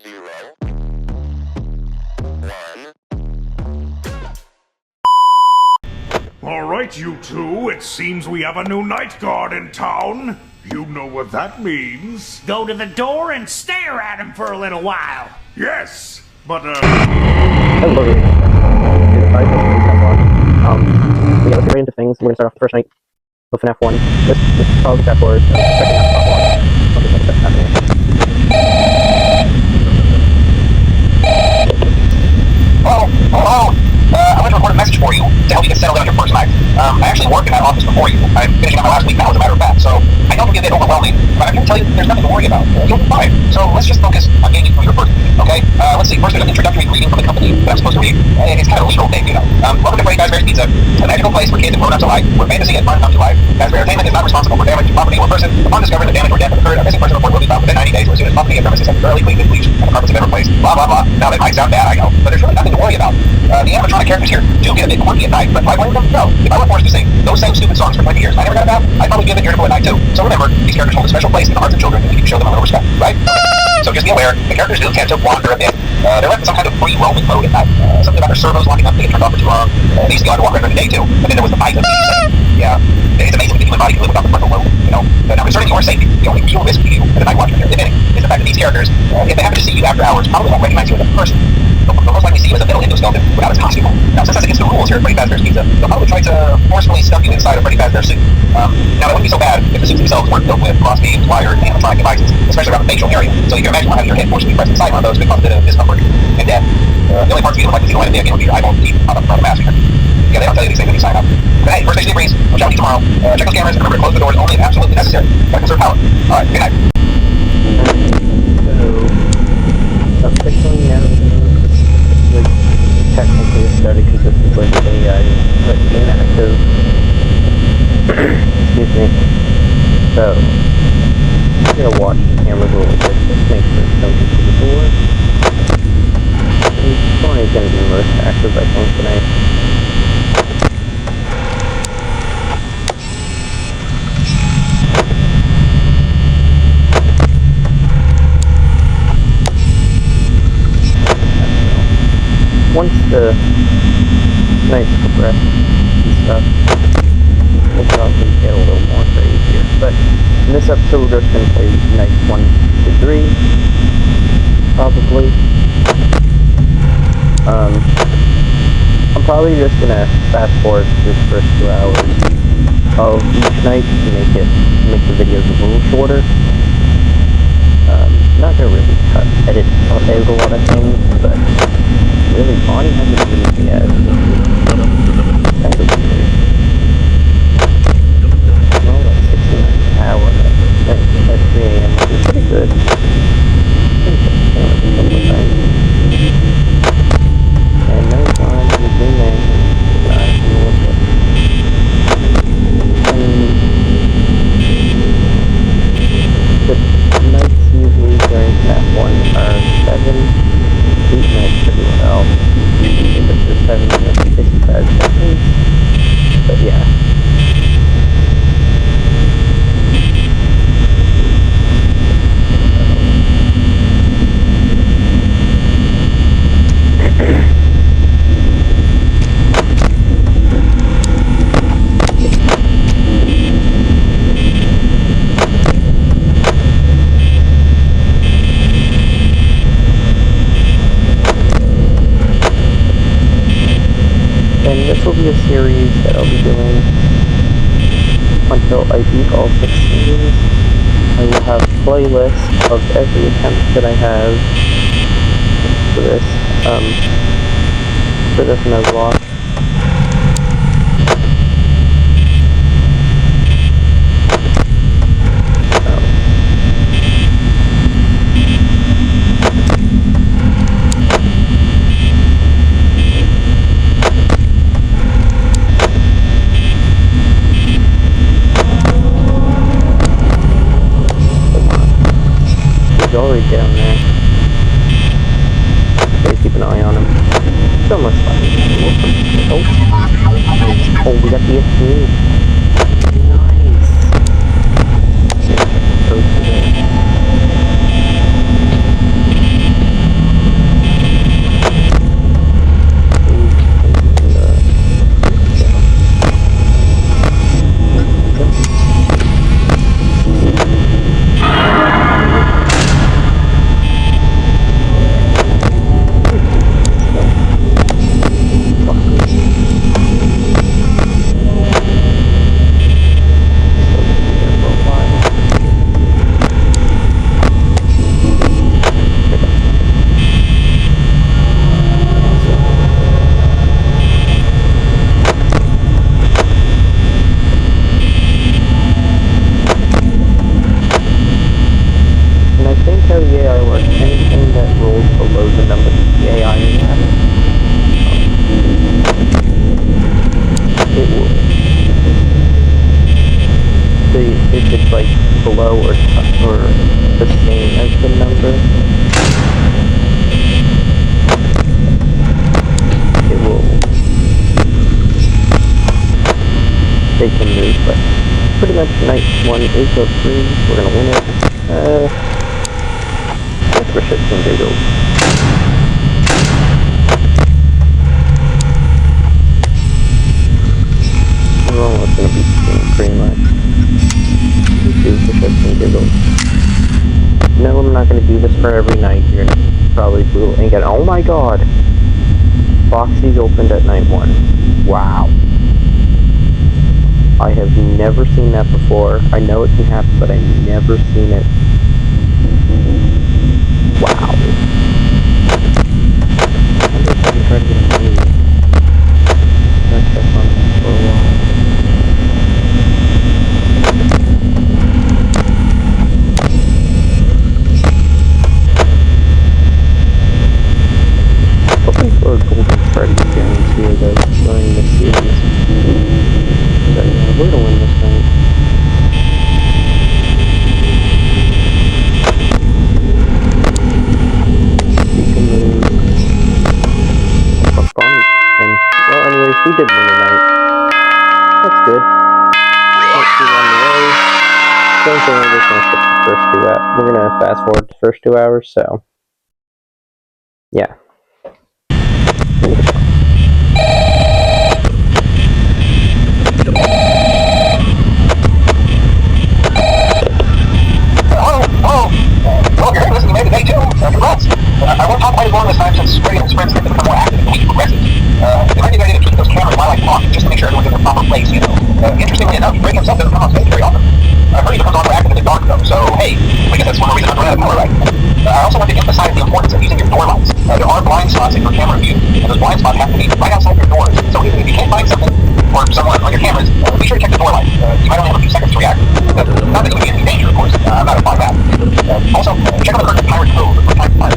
0, 1. Alright, you two, it seems we have a new night guard in town. You know what that means. Go to the door and stare at him for a little while. Yes, but Hello. So yeah, let's get right into things. We're gonna start off the first night of Fnaf 1. This is probably the for second half of Fnaf 1. Okay, so that's happening. Hello. I want to record a message for you to help you get settled in on your first night. I actually work in that office before you. I'm finishing up my last week now, as a matter of fact, so I know it can be a bit overwhelming, but I can tell you there's nothing to worry about. You'll be fine. So let's just focus on getting you through your first week, okay? Let's see. First, there's an introductory greeting from the company that I'm supposed to read. It's kind of a legal thing, you know. Welcome to Freddy Fazbear's Pizza, a magical place for kids and grown-ups alike, where fantasy and fun come to life. Fazbear Entertainment is not responsible for damage to property or person. Upon discovering that damage or death has occurred, a missing person report will be filed within 90 days or as soon as property and premises have been thoroughly cleaned and bleached and the carpets have been replaced. Blah, blah, blah. Now, that might sound bad, I know, but there's really nothing to worry about. The animatronic characters here do get a bit quirky at night, but do I blame them? No. If I were forced to sing those same stupid songs for 20 years and I never got a bath, I'd probably be a bit irritable at night too. So remember, these characters hold a special place in the hearts of children and you can show them a little respect, right? So just be aware, the characters do tend to wander a bit. They're left in some kind of free roaming mode at night. Something about their servos locking up, they get turned off for too long. They used to go out to walk around during the day too, but then there was the bite of these. Yeah, it's amazing that the human body can live without the frontal lobe, you know. Now concerning your safety, the only real risk to you as a night watchman, if any, is the fact that these characters, if they happen to see you after hours, probably won't recognize you as a person. They'll most likely see you as a metal endoskeleton without its costume. Now, since that's against the rules here at Freddy Fazbear's Pizza, they'll probably try to forcefully stuff you inside a Freddy Fazbear suit. Now, that wouldn't be so bad if the suits themselves weren't filled with cross-beams, wires, and animatronic devices, especially around the facial area. So you can imagine having your head forcibly pressed inside one of those could cause a bit of discomfort and death. The only parts of you that look like the light of day again would be your eyeball and teeth on the front of the mask here. Yeah, they don't tell you these things when you sign up. But hey, first station breeze. I'll chat with you tomorrow. Check those cameras and remember to close the doors only if absolutely necessary. Gotta conserve power. Alright, good night. So, officially now, like, technically it started because this is like like inactive. Excuse me. So, I'm gonna watch the camera really bit, just make sure it's don't get to the door. And Tony is gonna be most active, I think, tonight. Once the nights progress and stuff, we'll probably get a little more crazier. But in this episode, we're just going to play nights 1 to 3, probably. I'm probably just going to fast forward through the first 2 hours of each night to make the videos a little shorter. Not going to really edit out a lot of things, but really, Bonnie hasn't been yet. Kind of weird. Well, like 69 an hour at 3 AM, which is pretty good. And no time to zoom in. The nights usually during Fnaf 1 are 7, 8 minutes pretty well. If it's 7 minutes and 55 seconds. But yeah. And this will be a series that I'll be doing until I beat all 6 games. I will have playlists of every attempt that I have for this nuzlock. Already down there. Gotta keep an eye on him. So much fun. below or the same as the number, it will, they can move, but pretty much night 1 is a 3, we're gonna win it. Just for shits and giggles. We're almost gonna beat the game pretty much. Do for shits and giggles. No, I'm not gonna do this for every night. You're gonna probably fool and get, oh my god! Foxy's opened at night 1. Wow. I have never seen that before. I know it can happen, but I've never seen it. Wow. I wonder if I can try to get a move. I'll check on that for a while. Hoping for a golden Freddy appearance here, though, during this series. But we're gonna win this night. We can move. Fuck Bonnie. And, well, anyways, we did win the night. That's good. Not too long away. Same thing, we're just gonna skip the first 2 hours. We're gonna fast forward the first 2 hours, so. Yeah. Well, if you're listening to me today too, congrats. I won't talk quite as long this time since Spring and Sprint's going to become more active as the week progresses. It might be ready to keep those cameras while I talk, just to make sure everyone's in their proper place, you know. Interestingly enough, Spring himself doesn't come on stage very often. I've heard he becomes more active in the dark though, so hey, I guess that's one reason I'm running out of color, right? I also want to emphasize the importance of using your door lights. There are blind spots in your camera view, and those blind spots have to be right outside your doors. So if you can't find something, or someone on your cameras, be sure to check the door light. You might only have a few seconds to react. Not that you would be in any danger, of course. I'm not implying that. Also, check out the current pirate code from time to time.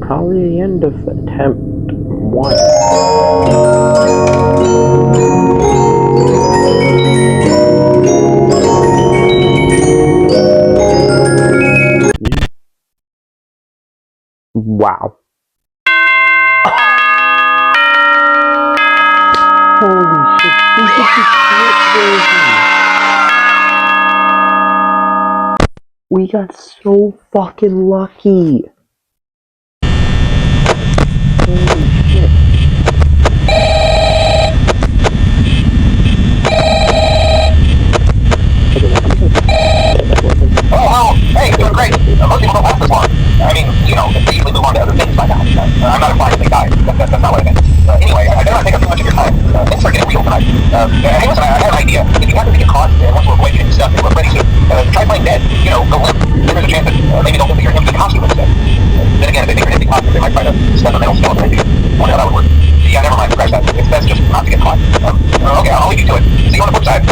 Probably the end of attempt 1. Wow. Holy shit, we did the short version. We got so fucking lucky. Holy shit. Oh, hey, doing great. Most people don't last this long. I mean, you know, they usually move on to other things by now. I'm not implying they died. That's not what I meant. Anyway, I don't want to take up too much of your time. Things are getting real tonight. Hey, listen, I had an idea. If you happen to get caught and want to avoid getting stuck and look ready to try playing dead, you know, go limp. There's a chance that maybe they'll think you're in the costume instead. Then again, if they think you're in the costume, they might try to step on metal skeleton into you. Wonder how that would work. Yeah, never mind. Scratch that. It's best just not to get caught. Okay, I'll leave you to it. See you on the flip side.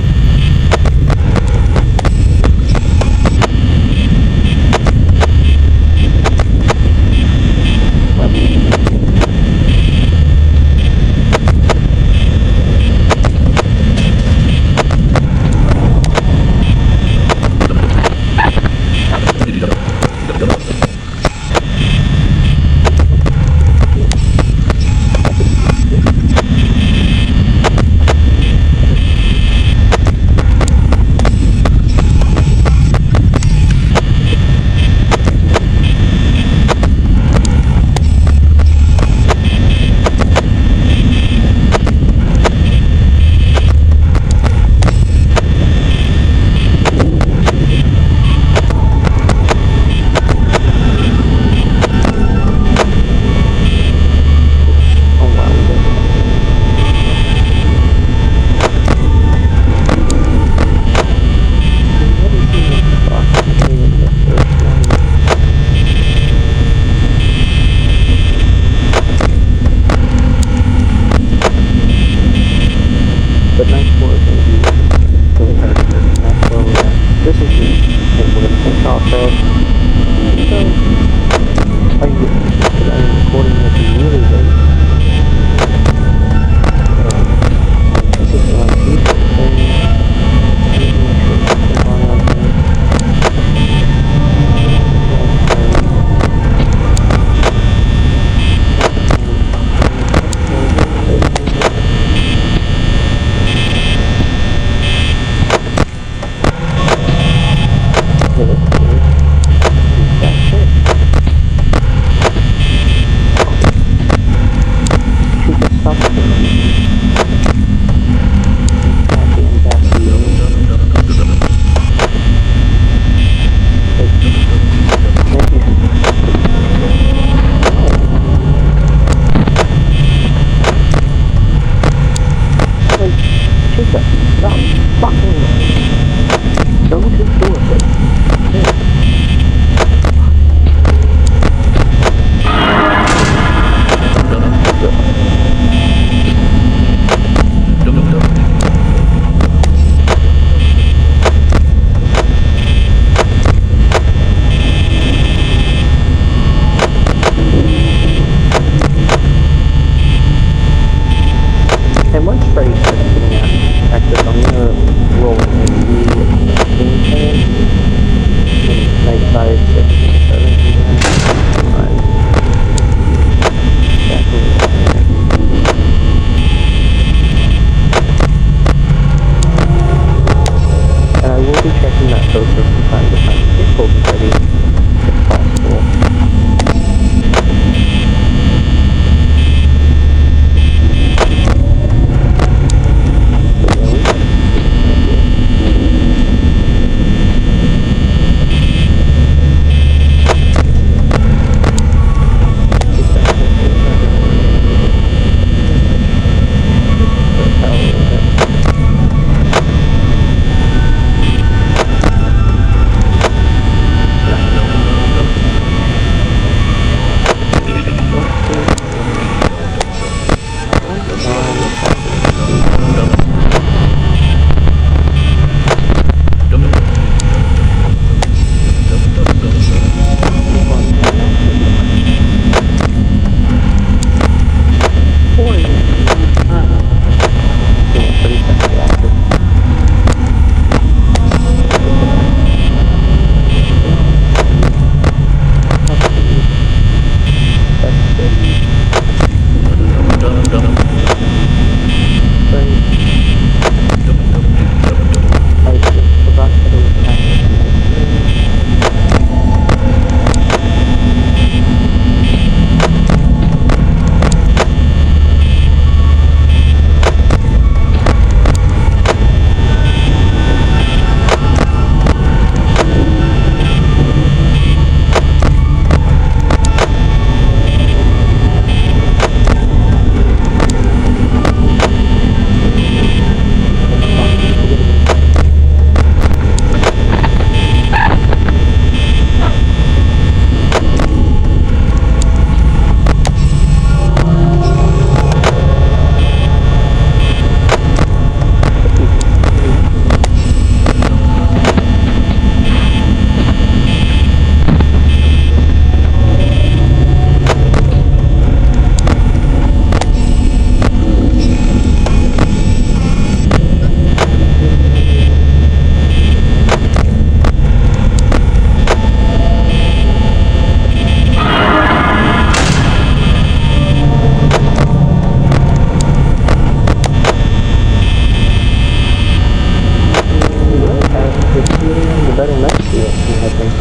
I think.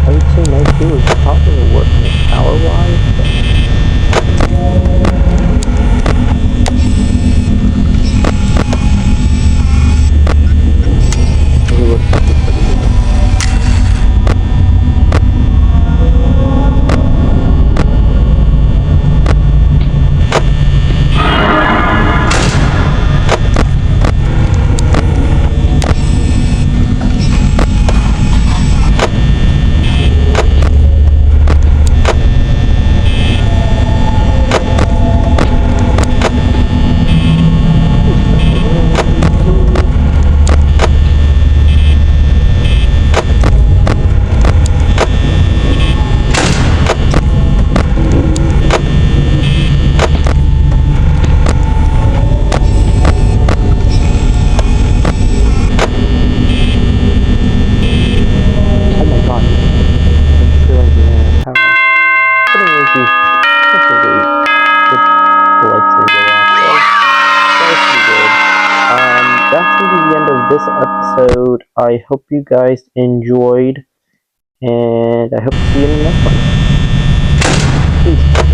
I would say night 2 is probably working power-wise, but it looks like it's pretty good. Oh my god, I just realized we ran out of power. But anyways, we technically the lights didn't go off, so that was pretty good. That's gonna be the end of this episode. I hope you guys enjoyed, and I hope to see you in the next one. Peace.